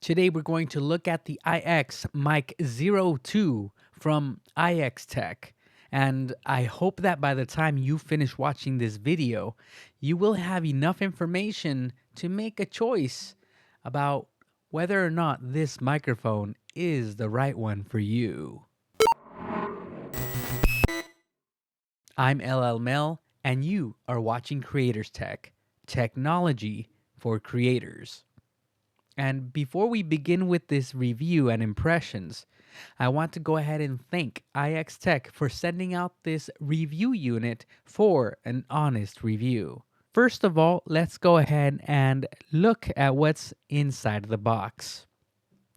Today we're going to look at the iX Mic 02 from i-Xtech. And I hope that by the time you finish watching this video, you will have enough information to make a choice about whether or not this microphone is the right one for you. I'm LL Mel, and you are watching Creators Tech, technology for creators. And before we begin with this review and impressions, I want to go ahead and thank i-Xtech for sending out this review unit for an honest review. First of all, let's go ahead and look at what's inside the box.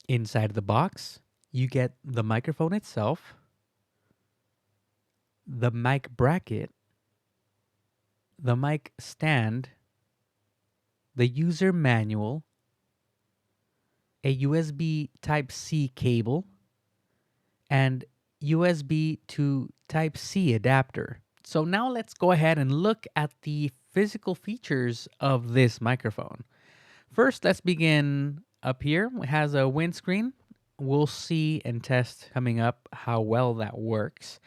Inside the box, you get the microphone itself, the mic bracket, the mic stand, the user manual, a USB Type-C cable, and USB to Type-C adapter. So now let's go ahead and look at the physical features of this microphone. First, let's begin up here. It has a windscreen. We'll see and test coming up how well that works.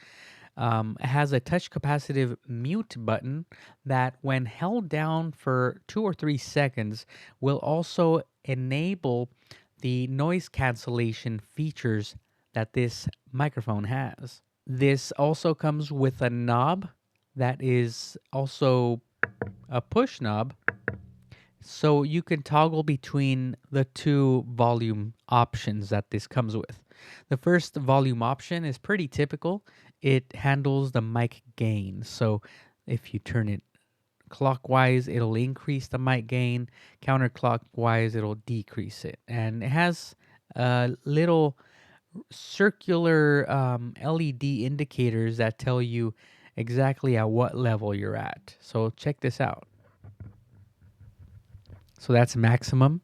It has a touch capacitive mute button that, when held down for 2 or 3 seconds, will also enable the noise cancellation features that this microphone has. This also comes with a knob that is also a push knob, so you can toggle between the two volume options that this comes with. The first volume option is pretty typical. It handles the mic gain. So if you turn it clockwise, it'll increase the mic gain. Counterclockwise, it'll decrease it. And it has a little circular LED indicators that tell you exactly at what level you're at. So check this out. So that's maximum.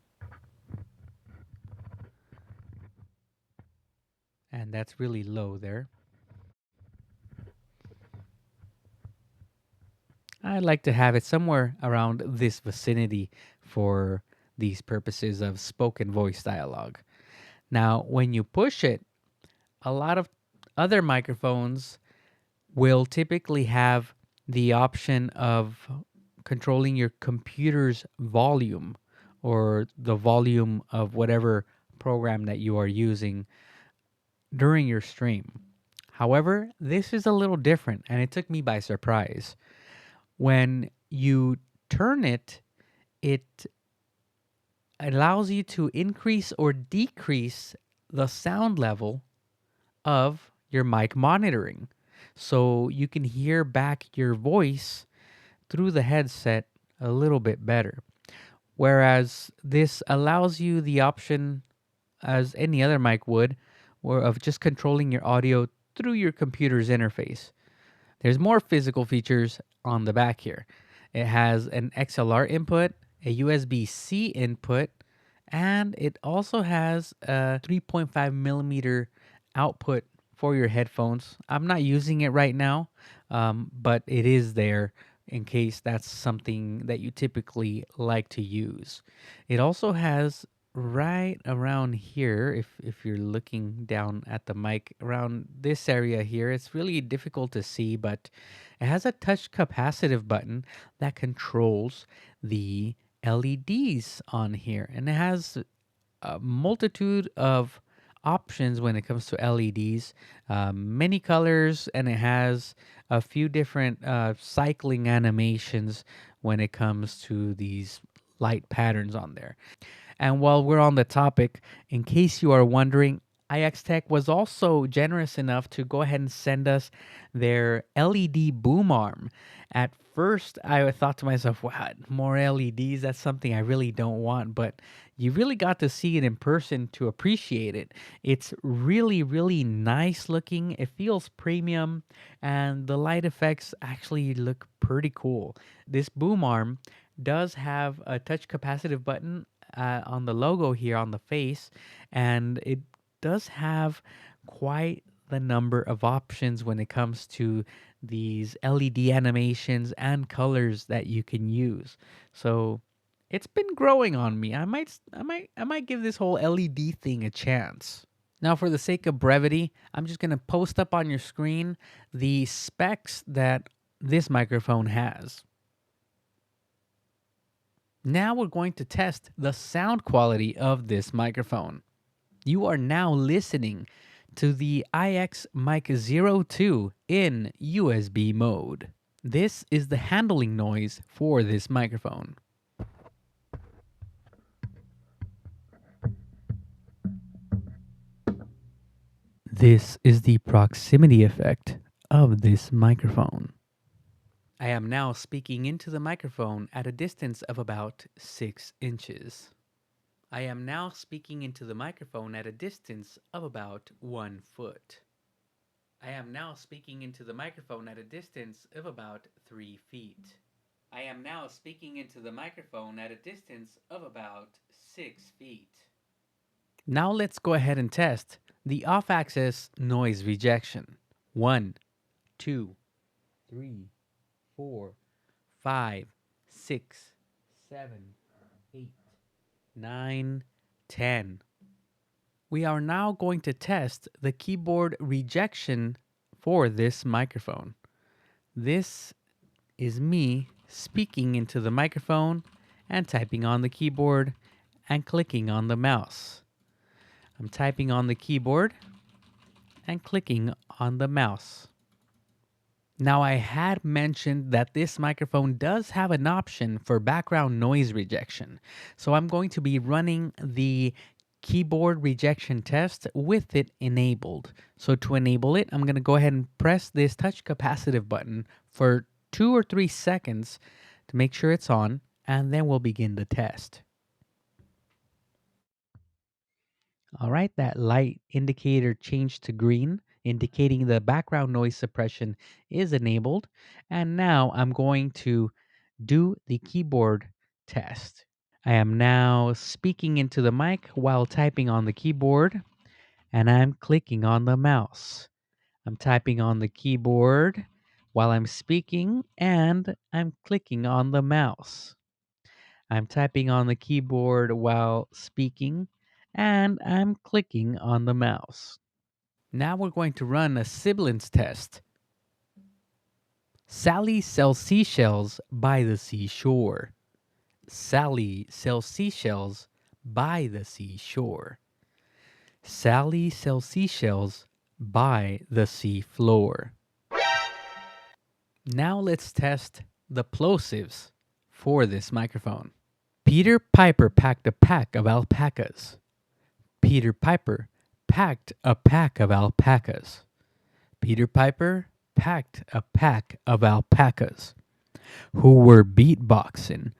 And that's really low there. I like to have it somewhere around this vicinity for these purposes of spoken voice dialogue. Now, when you push it, a lot of other microphones will typically have the option of controlling your computer's volume or the volume of whatever program that you are using during your stream. However, this is a little different and it took me by surprise. When you turn it, it allows you to increase or decrease the sound level of your mic monitoring. So you can hear back your voice through the headset a little bit better. Whereas this allows you the option, as any other mic would, or of just controlling your audio through your computer's interface. There's more physical features on the back here. It has an XLR input, a USB-C input, and it also has a 3.5 millimeter output for your headphones. I'm not using it right now, but it is there in case that's something that you typically like to use. It also has right around here, if you're looking down at the mic, around this area here, it's really difficult to see, but it has a touch capacitive button that controls the LEDs on here, and it has a multitude of options when it comes to LEDs, many colors, and it has a few different cycling animations when it comes to these light patterns on there. And while we're on the topic, in case you are wondering, i-Xtech was also generous enough to go ahead and send us their LED boom arm. At first, I thought to myself, wow, more LEDs, that's something I really don't want. But you really got to see it in person to appreciate it. It's really, really nice looking. It feels premium, and the light effects actually look pretty cool. This boom arm does have a touch capacitive button on the logo here on the face, and it does have quite the number of options when it comes to these LED animations and colors that you can use. So It's been growing on me. I might give this whole LED thing a chance. Now, for the sake of brevity, I'm just going to post up on your screen the specs that this microphone has. Now we're going to test the sound quality of this microphone. You are now listening to the i-X Mic Zero 2 in USB mode. This is the handling noise for this microphone. This is the proximity effect of this microphone. I am now speaking into the microphone at a distance of about 6 inches. I am now speaking into the microphone at a distance of about 1 foot. I am now speaking into the microphone at a distance of about 3 feet. I am now speaking into the microphone at a distance of about 6 feet. Now let's go ahead and test the off-axis noise rejection. 1, 2, 3, 4, 5, 6, 7, 8, 9, 10. We are now going to test the keyboard rejection for this microphone. This is me speaking into the microphone and typing on the keyboard and clicking on the mouse. I'm typing on the keyboard and clicking on the mouse. Now, I had mentioned that this microphone does have an option for background noise rejection. So I'm going to be running the keyboard rejection test with it enabled. So to enable it, I'm going to go ahead and press this touch capacitive button for 2 or 3 seconds to make sure it's on, and then we'll begin the test. All right, that light indicator changed to green, indicating the background noise suppression is enabled. And now I'm going to do the keyboard test. I am now speaking into the mic while typing on the keyboard, and I'm clicking on the mouse. I'm typing on the keyboard while I'm speaking, and I'm clicking on the mouse. I'm typing on the keyboard while speaking, and I'm clicking on the mouse. Now we're going to run a sibilance test. Sally sells seashells by the seashore. Sally sells seashells by the seashore. Sally sells seashells by the seafloor. Now let's test the plosives for this microphone. Peter Piper packed a pack of alpacas. Peter Piper packed a pack of alpacas. Peter Piper packed a pack of alpacas who were beatboxing.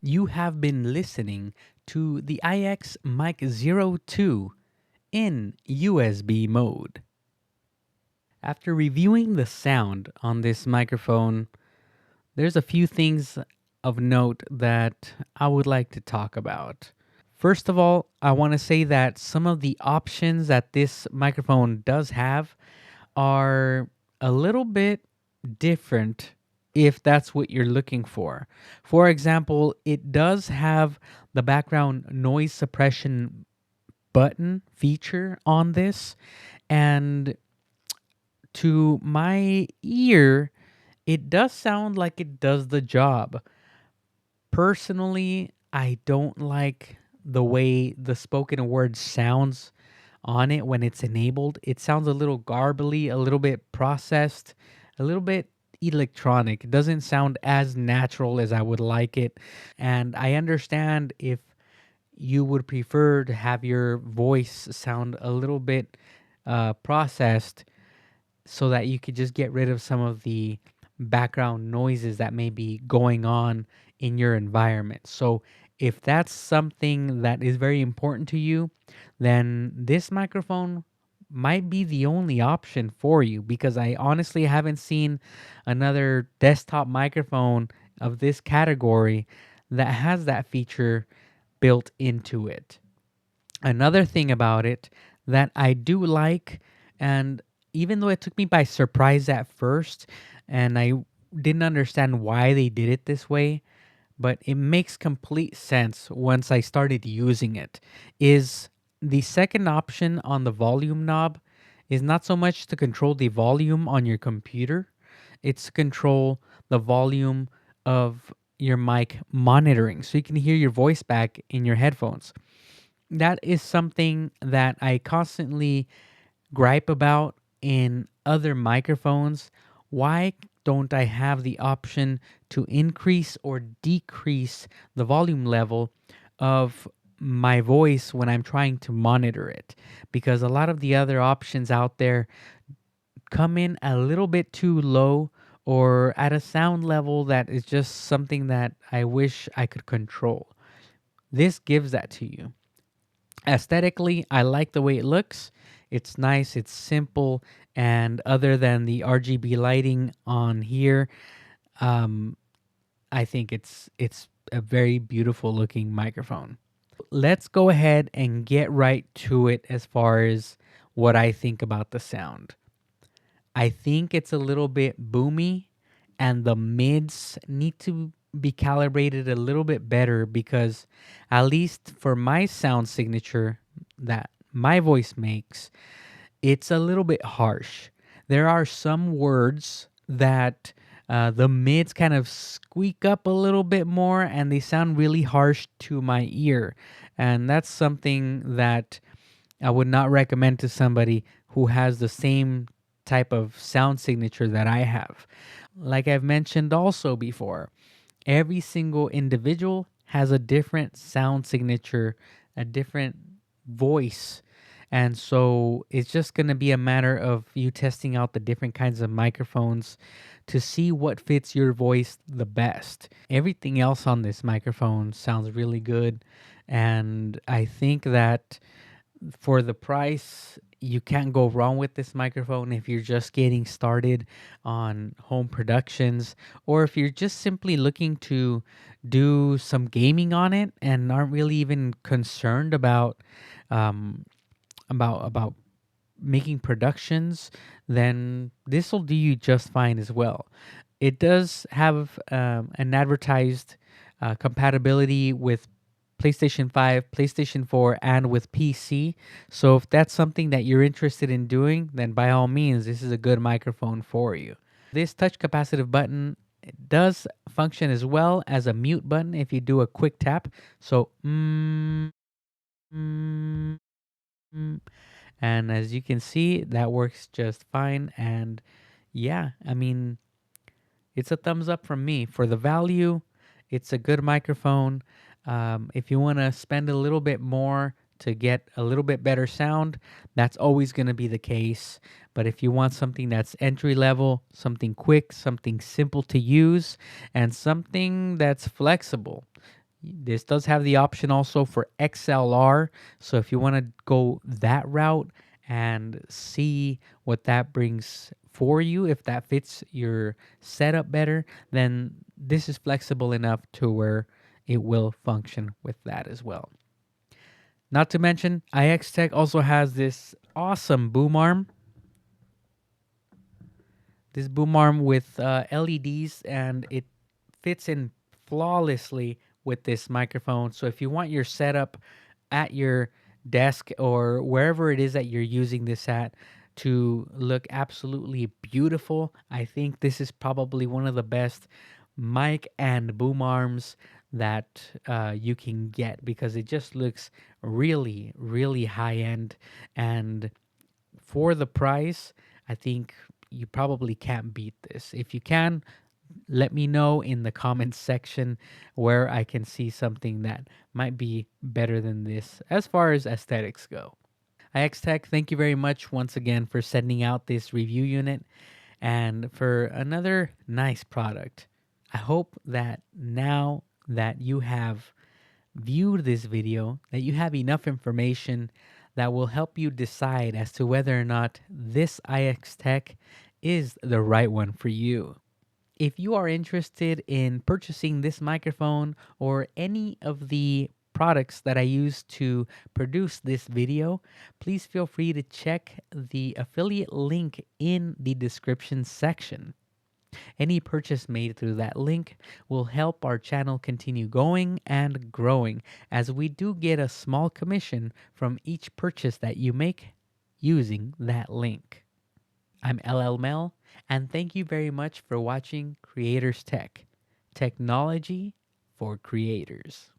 You have been listening to the i-X Mic Zero 2 in USB mode. After reviewing the sound on this microphone, there's a few things of note that I would like to talk about. First of all, I want to say that some of the options that this microphone does have are a little bit different if that's what you're looking for. For example, it does have the background noise suppression button feature on this, and to my ear, it does sound like it does the job. Personally, I don't like the way the spoken word sounds on it when it's enabled. It sounds a little garbly, a little bit processed, a little bit electronic. It doesn't sound as natural as I would like it. And I understand if you would prefer to have your voice sound a little bit processed so that you could just get rid of some of the background noises that may be going on in your environment. So, if that's something that is very important to you, then this microphone might be the only option for you, because I honestly haven't seen another desktop microphone of this category that has that feature built into it. Another thing about it that I do like, and even though it took me by surprise at first, and I didn't understand why they did it this way, but it makes complete sense once I started using it, is the second option on the volume knob is not so much to control the volume on your computer, it's to control the volume of your mic monitoring so you can hear your voice back in your headphones. That is something that I constantly gripe about in other microphones. Why don't I have the option to increase or decrease the volume level of my voice when I'm trying to monitor it? Because a lot of the other options out there come in a little bit too low or at a sound level that is just something that I wish I could control. This gives that to you. Aesthetically, I like the way it looks. It's nice, it's simple, and other than the RGB lighting on here, um, I think it's a very beautiful looking microphone. Let's go ahead and get right to it as far as what I think about the sound. I think it's a little bit boomy, and the mids need to be calibrated a little bit better, because at least for my sound signature that my voice makes, it's a little bit harsh. There are some words that the mids kind of squeak up a little bit more and they sound really harsh to my ear. And that's something that I would not recommend to somebody who has the same type of sound signature that I have. Like I've mentioned also before, every single individual has a different sound signature, a different voice. And so it's just going to be a matter of you testing out the different kinds of microphones to see what fits your voice the best. Everything else on this microphone sounds really good. And I think that for the price, you can't go wrong with this microphone if you're just getting started on home productions, or if you're just simply looking to do some gaming on it and aren't really even concerned um, about making productions, then this will do you just fine as well. It does have an advertised compatibility with PlayStation 5, PlayStation 4, and with PC. So if that's something that you're interested in doing, then by all means, this is a good microphone for you. This touch capacitive button does function as well as a mute button if you do a quick tap. So, mm, mm, and as you can see, that works just fine. And yeah, I mean, it's a thumbs up from me. For the value, it's a good microphone. If you want to spend a little bit more to get a little bit better sound, that's always going to be the case. But if you want something that's entry level, something quick, something simple to use, and something that's flexible, this does have the option also for XLR. So if you want to go that route and see what that brings for you, if that fits your setup better, then this is flexible enough to where it will function with that as well. Not to mention, i-Xtech also has this awesome boom arm. This boom arm with LEDs, and it fits in flawlessly with this microphone. So if you want your setup at your desk or wherever it is that you're using this at to look absolutely beautiful, I think this is probably one of the best mic and boom arms that you can get, because it just looks really, really high end. And for the price, I think you probably can't beat this. If you can, let me know in the comments section where I can see something that might be better than this as far as aesthetics go. i-Xtech, thank you very much once again for sending out this review unit and for another nice product. I hope that now that you have viewed this video, that you have enough information that will help you decide as to whether or not this i-Xtech is the right one for you. If you are interested in purchasing this microphone or any of the products that I use to produce this video, please feel free to check the affiliate link in the description section. Any purchase made through that link will help our channel continue going and growing, as we do get a small commission from each purchase that you make using that link. I'm LL Mel, and thank you very much for watching Creators Tech, technology for creators.